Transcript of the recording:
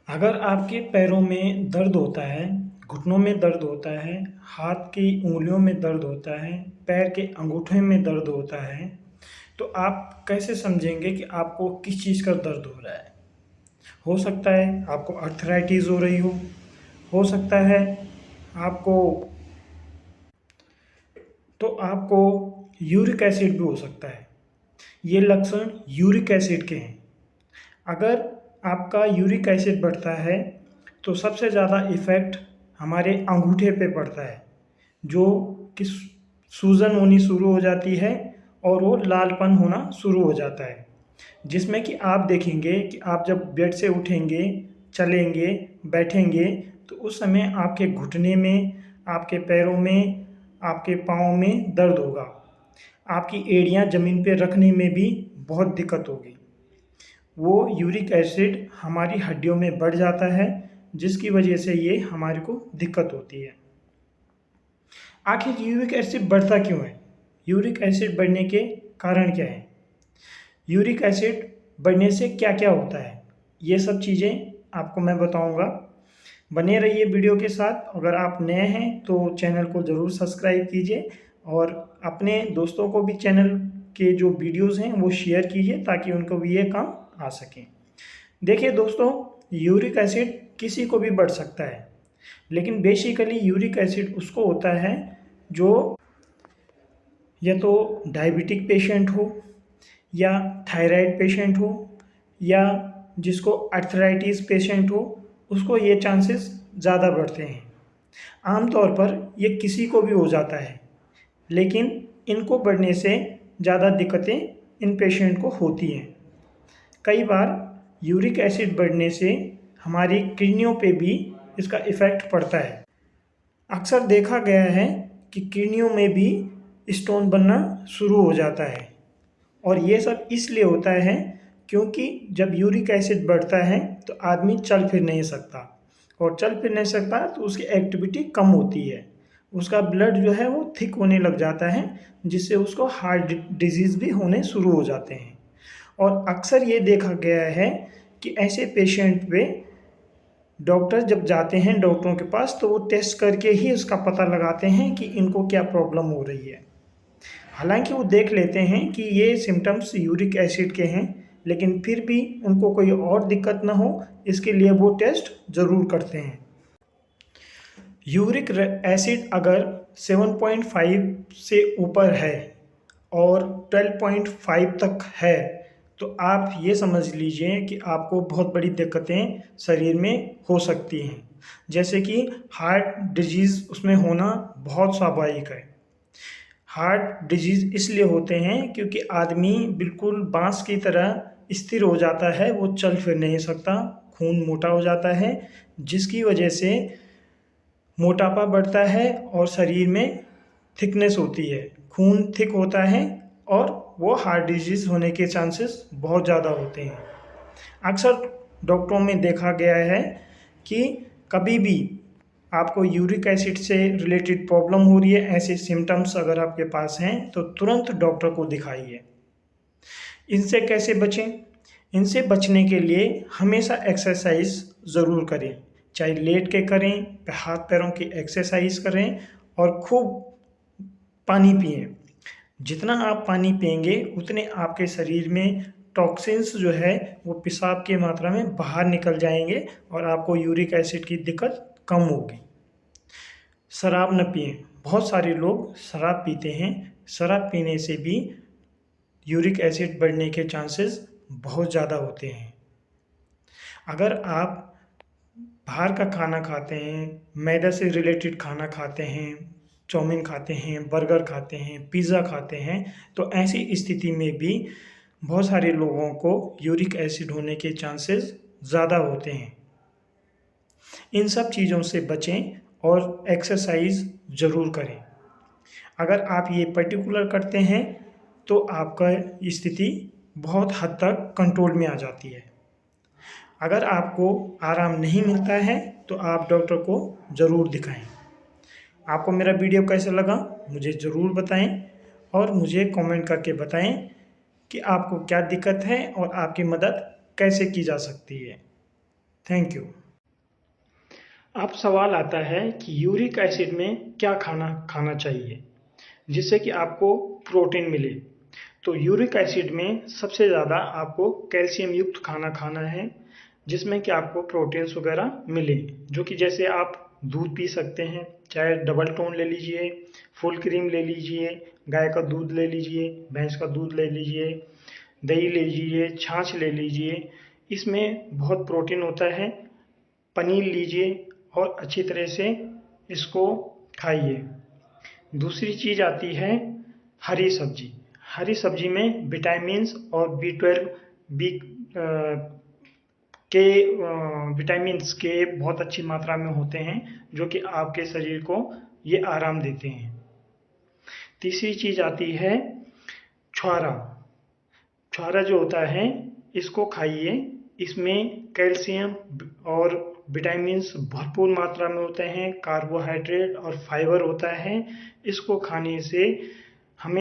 अगर आपके पैरों में दर्द होता है, घुटनों में दर्द होता है, हाथ की उँगलियों में दर्द होता है, पैर के अंगूठे में दर्द होता है, तो आप कैसे समझेंगे कि आपको किस चीज़ का दर्द हो रहा है? हो सकता है आपको आर्थराइटिस हो रही हो सकता है आपको आपको यूरिक एसिड भी हो सकता है। ये लक्षण यूरिक एसिड के हैं। अगर आपका यूरिक एसिड बढ़ता है तो सबसे ज़्यादा इफ़ेक्ट हमारे अंगूठे पे पड़ता है, जो कि सूजन होनी शुरू हो जाती है और वो लालपन होना शुरू हो जाता है, जिसमें कि आप देखेंगे कि आप जब बेड से उठेंगे, चलेंगे, बैठेंगे तो उस समय आपके घुटने में, आपके पैरों में, आपके पाँव में दर्द होगा। आपकी एड़ियाँ ज़मीन पे रखने में भी बहुत दिक्कत होगी। वो यूरिक एसिड हमारी हड्डियों में बढ़ जाता है, जिसकी वजह से ये हमारे को दिक्कत होती है। आखिर यूरिक एसिड बढ़ता क्यों है? यूरिक एसिड बढ़ने के कारण क्या है? यूरिक एसिड बढ़ने से क्या क्या होता है, ये सब चीज़ें आपको मैं बताऊंगा। बने रहिए वीडियो के साथ। अगर आप नए हैं तो चैनल को ज़रूर सब्सक्राइब कीजिए और अपने दोस्तों को भी चैनल के जो वीडियोज़ हैं वो शेयर कीजिए ताकि उनको भी ये काम आ सकें। देखिए दोस्तों, यूरिक एसिड किसी को भी बढ़ सकता है, लेकिन बेसिकली यूरिक एसिड उसको होता है जो या तो डायबिटिक पेशेंट हो, या थायराइड पेशेंट हो, या जिसको अर्थराइटिस पेशेंट हो, उसको ये चांसेस ज़्यादा बढ़ते हैं। आमतौर पर ये किसी को भी हो जाता है, लेकिन इनको बढ़ने से ज़्यादा दिक्कतें इन पेशेंट को होती हैं। कई बार यूरिक एसिड बढ़ने से हमारी किडनियों पे भी इसका इफ़ेक्ट पड़ता है। अक्सर देखा गया है कि किडनियों में भी स्टोन बनना शुरू हो जाता है, और ये सब इसलिए होता है क्योंकि जब यूरिक एसिड बढ़ता है तो आदमी चल फिर नहीं सकता, और चल फिर नहीं सकता तो उसकी एक्टिविटी कम होती है, उसका ब्लड जो है वो थिक होने लग जाता है, जिससे उसको हार्ट डिजीज़ भी होने शुरू हो जाते हैं। और अक्सर ये देखा गया है कि ऐसे पेशेंट पे डॉक्टर जब जाते हैं डॉक्टरों के पास तो वो टेस्ट करके ही उसका पता लगाते हैं कि इनको क्या प्रॉब्लम हो रही है। हालांकि वो देख लेते हैं कि ये सिम्टम्स यूरिक एसिड के हैं, लेकिन फिर भी उनको कोई और दिक्कत ना हो, इसके लिए वो टेस्ट ज़रूर करते हैं। यूरिक एसिड अगर 7.5 से ऊपर है और 12.5 तक है तो आप ये समझ लीजिए कि आपको बहुत बड़ी दिक्कतें शरीर में हो सकती हैं, जैसे कि हार्ट डिजीज़ उसमें होना बहुत स्वाभाविक है। हार्ट डिजीज़ इसलिए होते हैं क्योंकि आदमी बिल्कुल बांस की तरह स्थिर हो जाता है, वो चल फिर नहीं सकता, खून मोटा हो जाता है, जिसकी वजह से मोटापा बढ़ता है और शरीर में थिकनेस होती है, खून थिक होता है और वो हार्ट डिजीज़ होने के चांसेस बहुत ज़्यादा होते हैं। अक्सर डॉक्टरों में देखा गया है कि कभी भी आपको यूरिक एसिड से रिलेटेड प्रॉब्लम हो रही है, ऐसे सिम्टम्स अगर आपके पास हैं तो तुरंत डॉक्टर को दिखाइए। इनसे कैसे बचें? इनसे बचने के लिए हमेशा एक्सरसाइज ज़रूर करें, चाहे लेट के करें, हाथ पैरों की एक्सरसाइज करें और खूब पानी पिएं। जितना आप पानी पिएंगे उतने आपके शरीर में टॉक्सिन्स जो है वो पेशाब की मात्रा में बाहर निकल जाएंगे और आपको यूरिक एसिड की दिक्कत कम होगी। शराब न पिएं। बहुत सारे लोग शराब पीते हैं, शराब पीने से भी यूरिक एसिड बढ़ने के चांसेस बहुत ज़्यादा होते हैं। अगर आप बाहर का खाना खाते हैं, मैदा से रिलेटेड खाना खाते हैं, चाउमीन खाते हैं, बर्गर खाते हैं, पिज़्ज़ा खाते हैं, तो ऐसी स्थिति में भी बहुत सारे लोगों को यूरिक एसिड होने के चांसेस ज़्यादा होते हैं। इन सब चीज़ों से बचें और एक्सरसाइज ज़रूर करें। अगर आप ये पर्टिकुलर करते हैं तो आपका स्थिति बहुत हद तक कंट्रोल में आ जाती है। अगर आपको आराम नहीं मिलता है तो आप डॉक्टर को ज़रूर दिखाएं। आपको मेरा वीडियो कैसा लगा मुझे ज़रूर बताएं और मुझे कमेंट करके बताएं कि आपको क्या दिक्कत है और आपकी मदद कैसे की जा सकती है। Thank you. अब सवाल आता है कि यूरिक एसिड में क्या खाना खाना चाहिए जिससे कि आपको प्रोटीन मिले। तो यूरिक एसिड में सबसे ज़्यादा आपको कैल्शियम युक्त खाना खाना है जिसमें कि आपको प्रोटीन्स वगैरह मिले, जो कि जैसे आप दूध पी सकते हैं, चाहे डबल टोन ले लीजिए, फुल क्रीम ले लीजिए, गाय का दूध ले लीजिए, भैंस का दूध ले लीजिए, दही ले लीजिए, छाछ ले लीजिए, इसमें बहुत प्रोटीन होता है। पनीर लीजिए और अच्छी तरह से इसको खाइए। दूसरी चीज़ आती है हरी सब्जी। हरी सब्जी में विटामिन्स और B12 बी के विटामिन्स के बहुत अच्छी मात्रा में होते हैं, जो कि आपके शरीर को ये आराम देते हैं। तीसरी चीज़ आती है छुआरा। छुआरा जो होता है इसको खाइए, इसमें कैल्शियम और विटामिन्स भरपूर मात्रा में होते हैं, कार्बोहाइड्रेट और फाइबर होता है। इसको खाने से